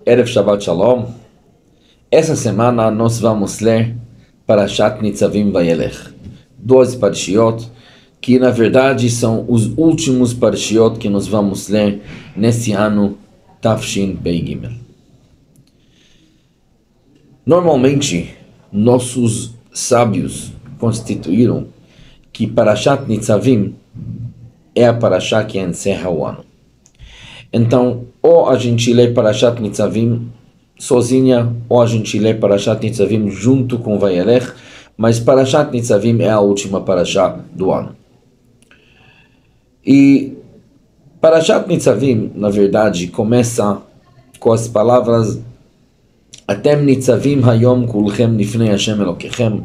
Erev Shabbat Shalom. Essa semana nós vamos ler Parashat Nitzavim Vayelech, 12 parshiot, que na verdade são os últimos parshiot que nós vamos ler nesse ano Tafshin Pei Gimel. Normalmente, nossos sábios constituíram que Parashat Nitzavim é a Parashá que encerra o ano. Então, ou a gente lê Parashat Nitzavim sozinha, ou a gente lê Parashat Nitzavim junto com Vayelech, mas Parashat Nitzavim é a última Parashá do ano. E Parashat Nitzavim, na verdade, começa com as palavras Atem Nitzavim Hayom Kulchem Lifnei Hashem Elokechem.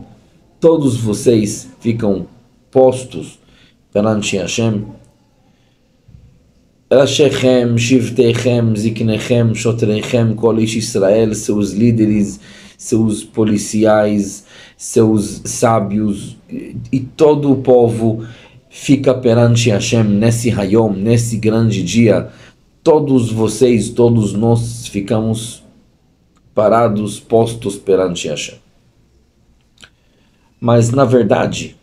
Todos vocês ficam postos perante Hashem. Rashechem, Shivteichem, Ziknechem, Shotreichem, Kol Ish Israel, seus líderes, seus policiais, seus sábios e todo o povo fica perante Hashem nesse Hayom, nesse grande dia. Todos vocês, todos nós ficamos parados, postos perante Hashem. Mas na verdade,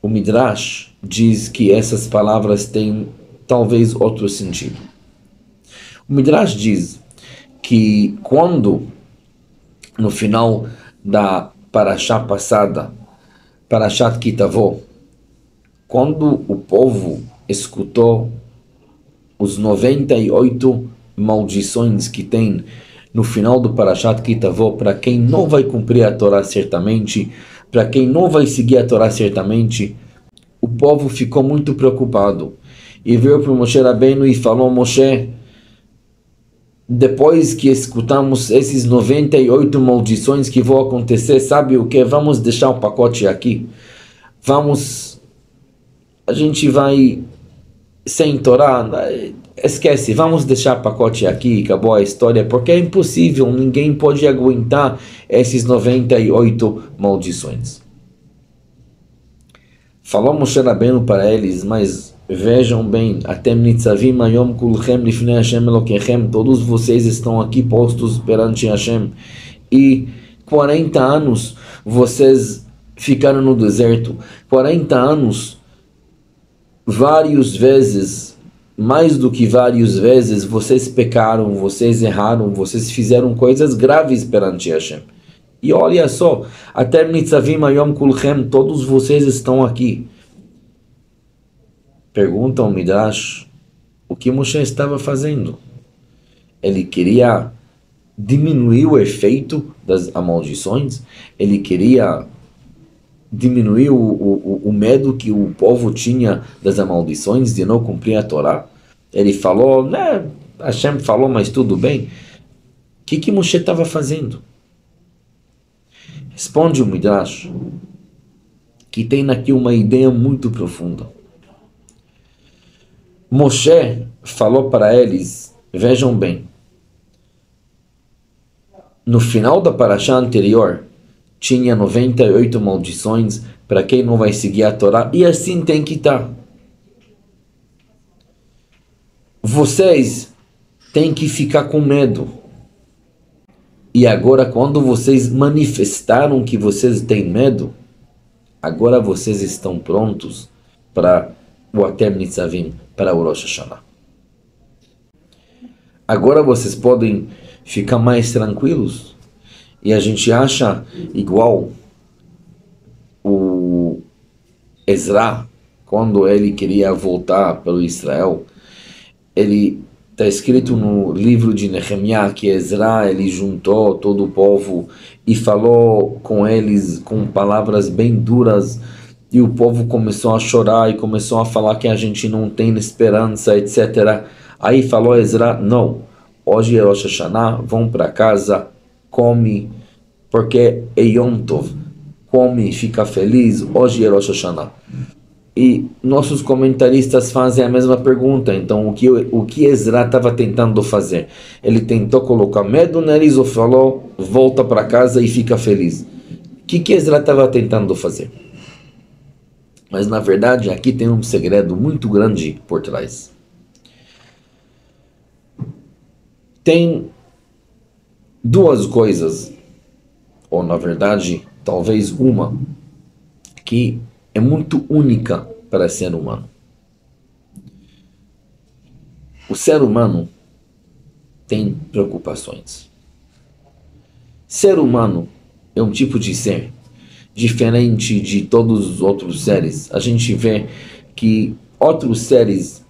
o Midrash diz que essas palavras têm talvez outro sentido. O Midrash diz que quando, no final da Parashá passada, Parashat Kitavó, quando o povo escutou os 98 maldições que tem no final do Parashat Kitavó, para quem não vai cumprir a Torá certamente, para quem não vai seguir a Torá certamente, o povo ficou muito preocupado e veio para Moshe Rabbeinu e falou: Moshe, depois que escutamos esses 98 maldições que vão acontecer, sabe o que? Vamos deixar o pacote aqui. A gente vai sem Torá, esquece, vamos deixar o pacote aqui, acabou a história, porque é impossível, ninguém pode aguentar esses 98 maldições. Falou Moshe Rabbeinu para eles, mas vejam bem, Atem Nitzavim Hayom Kulchem Lifnei Hashem Elokechem, todos vocês estão aqui postos perante Hashem, e 40 anos vocês ficaram no deserto, 40 anos, várias vezes, mais do que várias vezes, vocês pecaram, vocês erraram, vocês fizeram coisas graves perante Hashem. E olha só, Atem Nitzavim Hayom Kulchem, todos vocês estão aqui. Pergunta ao Midrash, o que Moshe estava fazendo? Ele queria diminuir o efeito das maldições? Ele queria diminuir o medo que o povo tinha das maldições de não cumprir a Torá? Ele falou, né, Hashem falou, mas tudo bem. O que Moshe estava fazendo? Responde o Midrash que tem aqui uma ideia muito profunda. Moshe falou para eles, vejam bem, no final da parashá anterior tinha 98 maldições para quem não vai seguir a Torá, e assim tem que estar. Vocês têm que ficar com medo. E agora, quando vocês manifestaram que vocês têm medo, agora vocês estão prontos para o Atem Nitzavim, para o Rosh Hashanah. Agora vocês podem ficar mais tranquilos. E a gente acha igual o Ezra, quando ele queria voltar para o Israel, ele está escrito no livro de Nehemiah que Ezra, ele juntou todo o povo e falou com eles com palavras bem duras, e o povo começou a chorar e começou a falar que a gente não tem esperança, etc. Aí falou Ezra, não, hoje é Rosh Hashanah, vão para casa, come, porque é Yom Tov, come, fica feliz, hoje é Rosh Hashanah. E nossos comentaristas fazem a mesma pergunta. Então, o que Ezra estava tentando fazer? Ele tentou colocar medo neles ou falou, volta para casa e fica feliz? O que Ezra estava tentando fazer? Mas, na verdade, aqui tem um segredo muito grande por trás. Tem duas coisas, ou na verdade, talvez uma, que é muito única para o ser humano. O ser humano tem preocupações. Ser humano é um tipo de ser diferente de todos os outros seres. A gente vê que outros seres,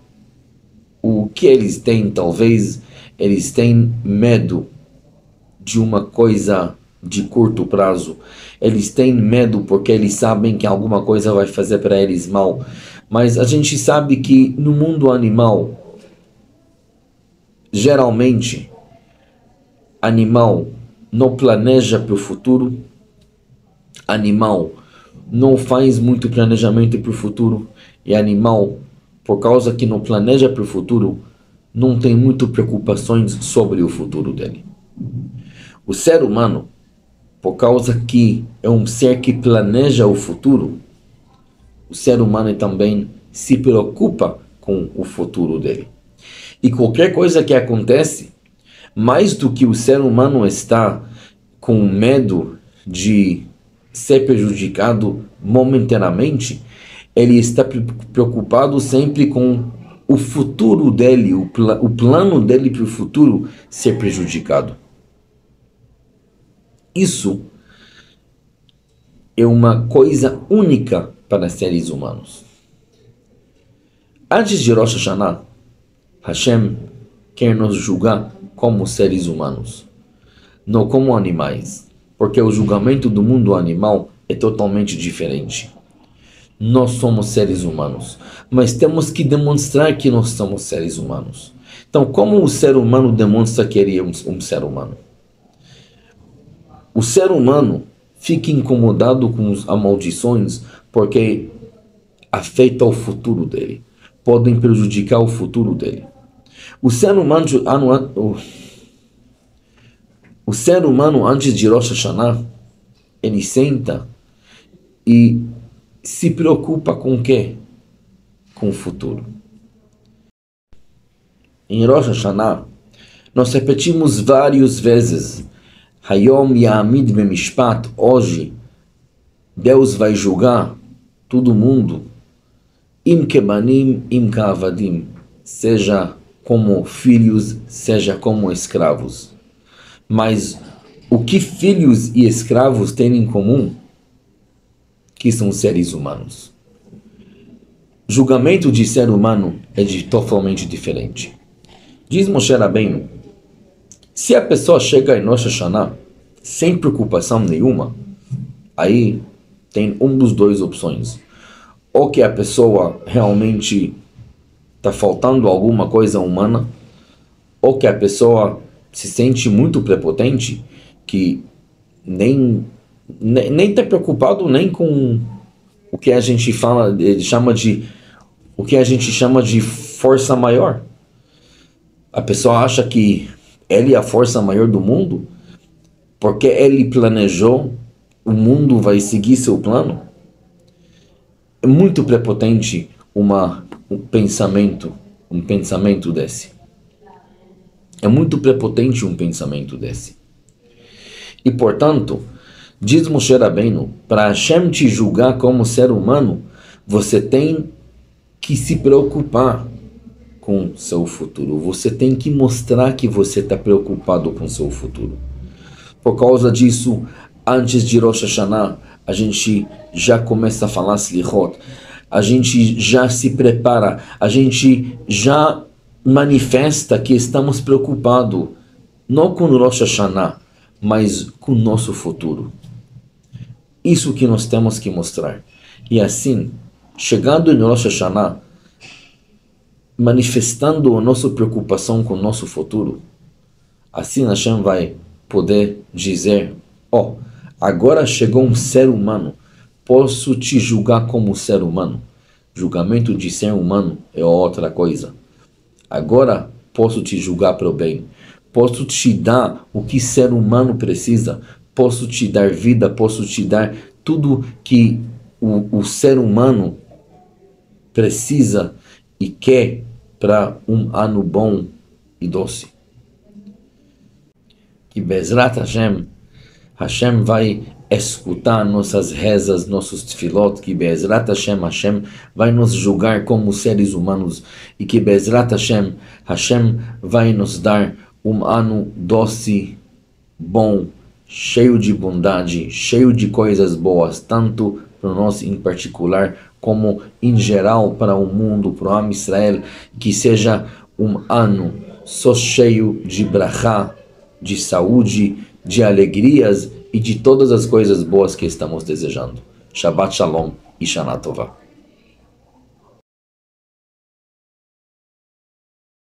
o que eles têm, talvez eles têm medo de uma coisa de curto prazo. Eles têm medo porque eles sabem que alguma coisa vai fazer para eles mal. Mas a gente sabe que no mundo animal, geralmente, animal não planeja para o futuro, animal não faz muito planejamento para o futuro, e animal, por causa que não planeja para o futuro, não tem muito preocupações sobre o futuro dele. O ser humano, por causa que é um ser que planeja o futuro, o ser humano também se preocupa com o futuro dele. E qualquer coisa que acontece, mais do que o ser humano está com medo de ser prejudicado momentaneamente, ele está preocupado sempre com o futuro dele, o plano dele para o futuro ser prejudicado. Isso é uma coisa única para seres humanos. Antes de Rosh Hashanah, Hashem quer nos julgar como seres humanos, não como animais, porque o julgamento do mundo animal é totalmente diferente. Nós somos seres humanos, mas temos que demonstrar que nós somos seres humanos. Então, como o ser humano demonstra que ele é um ser humano? O ser humano fica incomodado com as maldições porque afeta o futuro dele, podem prejudicar o futuro dele. O ser humano antes de Rosh Hashanah, ele senta e se preocupa com o quê? Com o futuro. Em Rosh Hashanah, nós repetimos várias vezes, Hayom Ya'amid Bemishpat, hoje, Deus vai julgar todo mundo, Im Kebanim, Im Ka'avadim, seja como filhos, seja como escravos. Mas o que filhos e escravos têm em comum? Que são seres humanos. Julgamento de ser humano é totalmente diferente. Diz Moshe Rabbeinu, se a pessoa chega em Rosh Hashanah sem preocupação nenhuma, aí tem dos dois opções. Ou que a pessoa realmente está faltando alguma coisa humana, ou que a pessoa se sente muito prepotente, que nem está preocupado nem com o que a gente chama de força maior. A pessoa acha que ele é a força maior do mundo, porque ele planejou, o mundo vai seguir seu plano. É muito prepotente um pensamento desse. É muito prepotente um pensamento desse. E, portanto, diz Moshe Rabbeinu, para Hashem te julgar como ser humano, você tem que se preocupar com seu futuro. Você tem que mostrar que você está preocupado com seu futuro. Por causa disso, antes de Rosh Hashanah, a gente já começa a falar Slichot, a gente já se prepara, a gente já manifesta que estamos preocupados, não com Rosh Hashanah, mas com o nosso futuro. Isso que nós temos que mostrar. E assim, chegando em Rosh Hashanah, manifestando a nossa preocupação com o nosso futuro, assim Hashem vai poder dizer, agora chegou um ser humano, posso te julgar como ser humano. Julgamento de ser humano é outra coisa. Agora posso te julgar para o bem. Posso te dar o que ser humano precisa. Posso te dar vida, posso te dar tudo que o ser humano precisa e quer para um ano bom e doce. que Bezrat Hashem, Hashem vai escutar nossas rezas, nossos tefilot, que Bezrat Hashem, Hashem vai nos julgar como seres humanos e que Bezrat Hashem, Hashem vai nos dar um ano doce, bom, cheio de bondade, cheio de coisas boas, tanto para nós em particular, como em geral para o mundo, para o Am Israel, que seja um ano só cheio de brachá, de saúde, de alegrias e de todas as coisas boas que estamos desejando. Shabbat Shalom e Shana Tova.